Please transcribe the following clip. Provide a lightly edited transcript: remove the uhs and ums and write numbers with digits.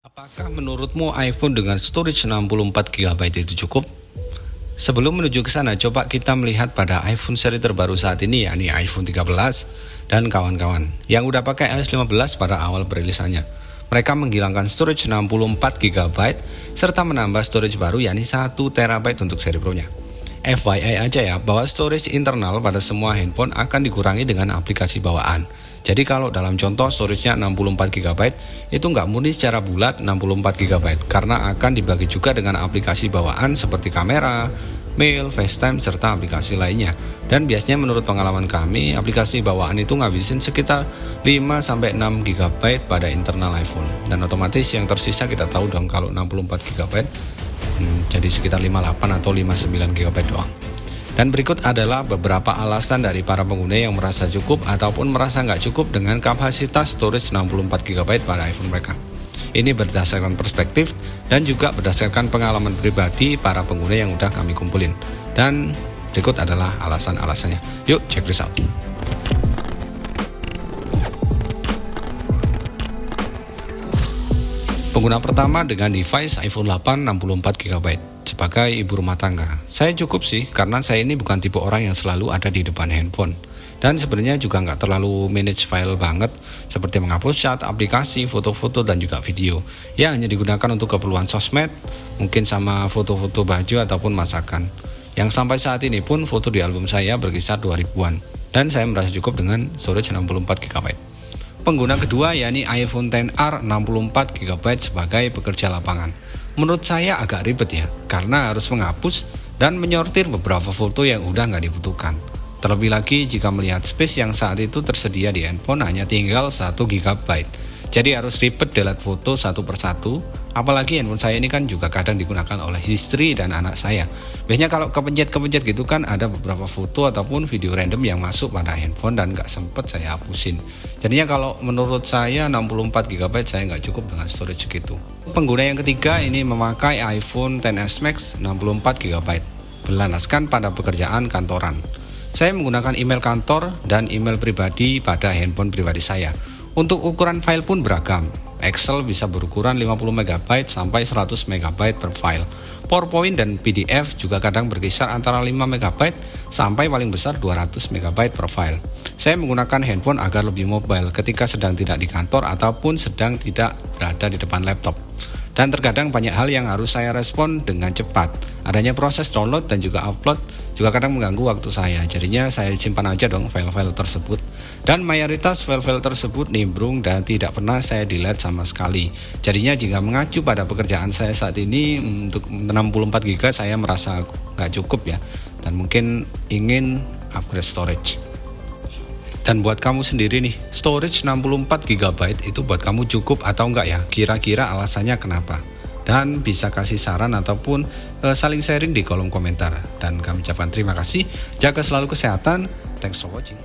Apakah menurutmu iPhone dengan storage 64 GB itu cukup? Sebelum menuju ke sana, coba kita melihat pada iPhone seri terbaru saat ini, yakni iPhone 13 dan kawan-kawan yang udah pakai iOS 15 pada awal perilisannya. Mereka menghilangkan storage 64 GB serta menambah storage baru yakni 1 TB untuk seri Pro-nya. FYI aja ya, bahwa storage internal pada semua handphone akan dikurangi dengan aplikasi bawaan. Jadi kalau dalam contoh storage-nya 64 GB, itu nggak murni secara bulat 64 GB, karena akan dibagi juga dengan aplikasi bawaan seperti kamera, mail, FaceTime, serta aplikasi lainnya. Dan biasanya menurut pengalaman kami, aplikasi bawaan itu ngabisin sekitar 5-6 GB pada internal iPhone. Dan otomatis yang tersisa kita tahu dong kalau 64 GB, jadi sekitar 58 atau 59 GB doang. Dan berikut adalah beberapa alasan dari para pengguna yang merasa cukup ataupun merasa nggak cukup dengan kapasitas storage 64 GB pada iPhone mereka. Ini berdasarkan perspektif dan juga berdasarkan pengalaman pribadi para pengguna yang udah kami kumpulin. Dan berikut adalah alasan-alasannya. Yuk check this out. Pengguna pertama dengan device iPhone 8 64 GB sebagai ibu rumah tangga. Saya cukup sih, karena saya ini bukan tipe orang yang selalu ada di depan handphone. Dan sebenarnya juga nggak terlalu manage file banget, seperti menghapus chat, aplikasi, foto-foto, dan juga video. Ya, hanya digunakan untuk keperluan sosmed, mungkin sama foto-foto baju ataupun masakan. Yang sampai saat ini pun foto di album saya berkisar 2000-an. Dan saya merasa cukup dengan storage 64 GB. Pengguna kedua yakni iPhone XR 64 GB sebagai pekerja lapangan. Menurut saya agak ribet ya, karena harus menghapus dan menyortir beberapa foto yang udah nggak dibutuhkan. Terlebih lagi jika melihat space yang saat itu tersedia di handphone hanya tinggal 1 GB. Jadi harus ribet delete foto satu persatu. Apalagi handphone saya ini kan juga kadang digunakan oleh istri dan anak saya. Biasanya kalau kepencet-kepencet gitu kan ada beberapa foto ataupun video random yang masuk pada handphone dan nggak sempet saya hapusin. Jadinya kalau menurut saya 64 GB saya nggak cukup dengan storage segitu. Pengguna yang ketiga ini memakai iPhone XS Max 64 GB, berlandaskan pada pekerjaan kantoran. Saya menggunakan email kantor dan email pribadi pada handphone pribadi saya. Untuk ukuran file pun beragam. Excel bisa berukuran 50 MB sampai 100 MB per file. PowerPoint dan PDF juga kadang berkisar antara 5 MB sampai paling besar 200 MB per file. Saya menggunakan handphone agar lebih mobile ketika sedang tidak di kantor ataupun sedang tidak berada di depan laptop. Dan terkadang banyak hal yang harus saya respon dengan cepat. Adanya proses download dan juga upload juga kadang mengganggu waktu saya. Jadinya saya simpan aja dong file-file tersebut. Dan mayoritas file-file tersebut nimbrung dan tidak pernah saya delete sama sekali. Jadinya jika mengacu pada pekerjaan saya saat ini, untuk 64 GB saya merasa nggak cukup ya. Dan mungkin ingin upgrade storage. Dan buat kamu sendiri nih, storage 64 GB itu buat kamu cukup atau enggak ya? Kira-kira alasannya kenapa? Dan bisa kasih saran ataupun saling sharing di kolom komentar. Dan kami ucapkan terima kasih, jaga selalu kesehatan, thanks for watching.